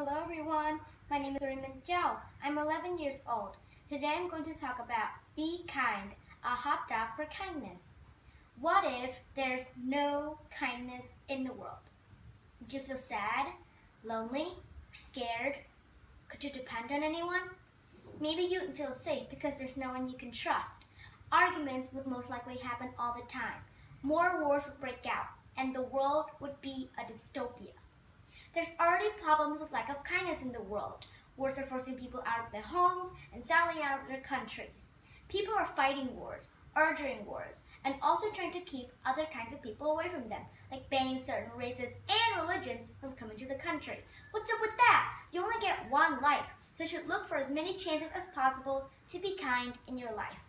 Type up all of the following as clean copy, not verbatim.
Hello everyone, my name is Suri and Châu. I'm 11 years old. Today I'm going to talk about Be Kind, a hot dog for kindness. What if there's no kindness in the world? Would you feel sad, lonely, or scared? Could you depend on anyone? Maybe you wouldn't feel safe because there's no one you can trust. Arguments would most likely happen all the time. More wars would break out, and the world would be a dystopia. There's already problems with lack of kindness in the world. Wars are forcing people out of their homes and selling out of their countries. People are fighting wars, ordering wars, and also trying to keep other kinds of people away from them, like banning certain races and religions from coming to the country. What's up with that? You only get one life, so you should look for as many chances as possible to be kind in your life.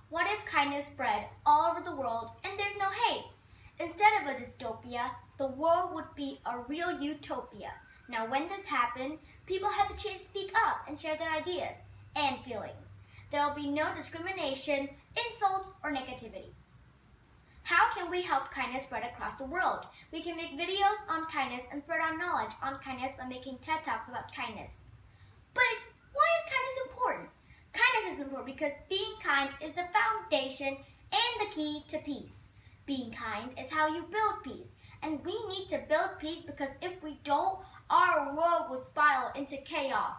What if kindness spread all over the world and there's no hate? Instead of a dystopia, the world would be a real utopia. Now, when this happened, people had the chance to speak up and share their ideas and feelings. There will be no discrimination, insults, or negativity. How can we help kindness spread across the world? We can make videos on kindness and spread our knowledge on kindness by making TED Talks about kindness. But why is kindness important? Kindness is important because being kind is the foundation and the key to peace. Being kind is how you build peace. And we need to build peace because if we don't, our world will spiral into chaos.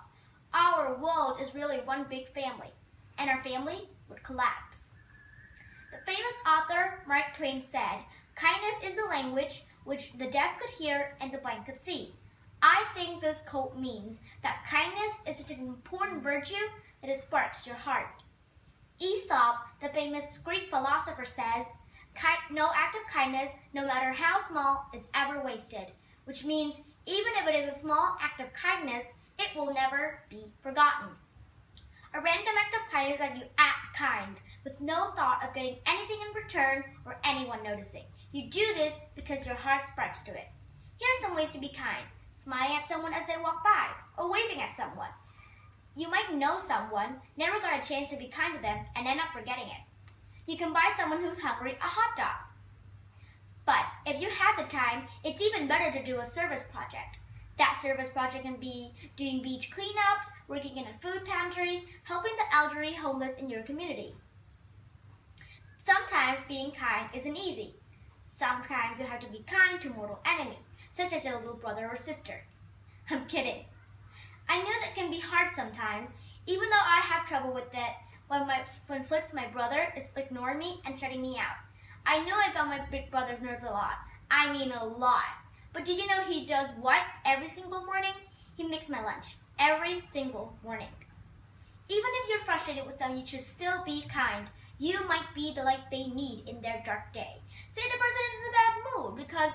Our world is really one big family, and our family would collapse. The famous author Mark Twain said, "Kindness is the language which the deaf could hear and the blind could see." I think this quote means that kindness is such an important virtue that it sparks your heart. Aesop, the famous Greek philosopher, says, "No act of kindness, no matter how small, is ever wasted," which means even if it is a small act of kindness, it will never be forgotten. A random act of kindness that you act kind, with no thought of getting anything in return or anyone noticing. You do this because your heart sparks to it. Here are some ways to be kind: smiling at someone as they walk by, or waving at someone. You might know someone, never got a chance to be kind to them, and end up forgetting it. You can buy someone who's hungry a hot dog. But if you have the time, it's even better to do a service project. That service project can be doing beach cleanups, working in a food pantry, helping the elderly, homeless in your community. Sometimes being kind isn't easy. Sometimes you have to be kind to a mortal enemy, such as your little brother or sister. I'm kidding. I know that can be hard sometimes, even though I have trouble with it when Fritz, my brother, is ignoring me and shutting me out. I know I got on my big brother's nerves a lot. I mean a lot. But did you know he does what every single morning? He makes my lunch every single morning. Even if you're frustrated with someone, you should still be kind. You might be the light they need in their dark day. Say the person is in a bad mood because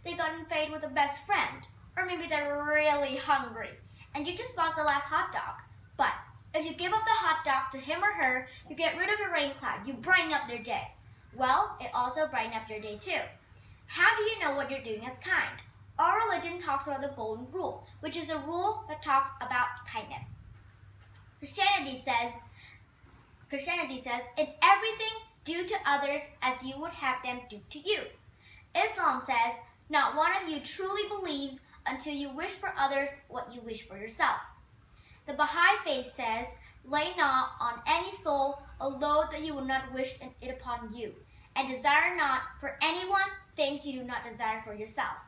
they got in a fight with a best friend. Or maybe they're really hungry and you just bought the last hot dog. But if you give up the hot dog to him or her, you get rid of the rain cloud. You brighten up their day. Well, it also brightens up your day too. How do you know what you're doing is kind? Our religion talks about the golden rule, which is a rule that talks about kindness. Christianity says, "In everything, do to others as you would have them do to you." Islam says, "Not one of you truly believes until you wish for others what you wish for yourself." The Baha'i faith says, "Lay not on any soul a load that you will not wish it upon you, and desire not for anyone things you do not desire for yourself."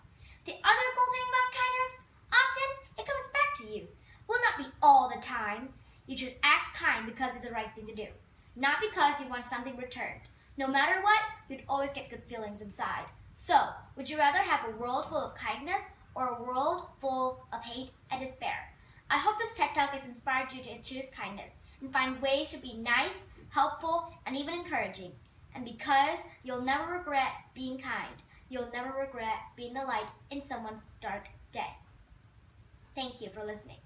The other cool thing about kindness, often it comes back to you. Will not be all the time. You should act kind because it's the right thing to do, not because you want something returned. No matter what, you'd always get good feelings inside. So, would you rather have a world full of kindness or a world full of hate and despair? I hope this TED Talk has inspired you to choose kindness and find ways to be nice, helpful, and even encouraging. And because you'll never regret being kind, you'll never regret being the light in someone's dark day. Thank you for listening.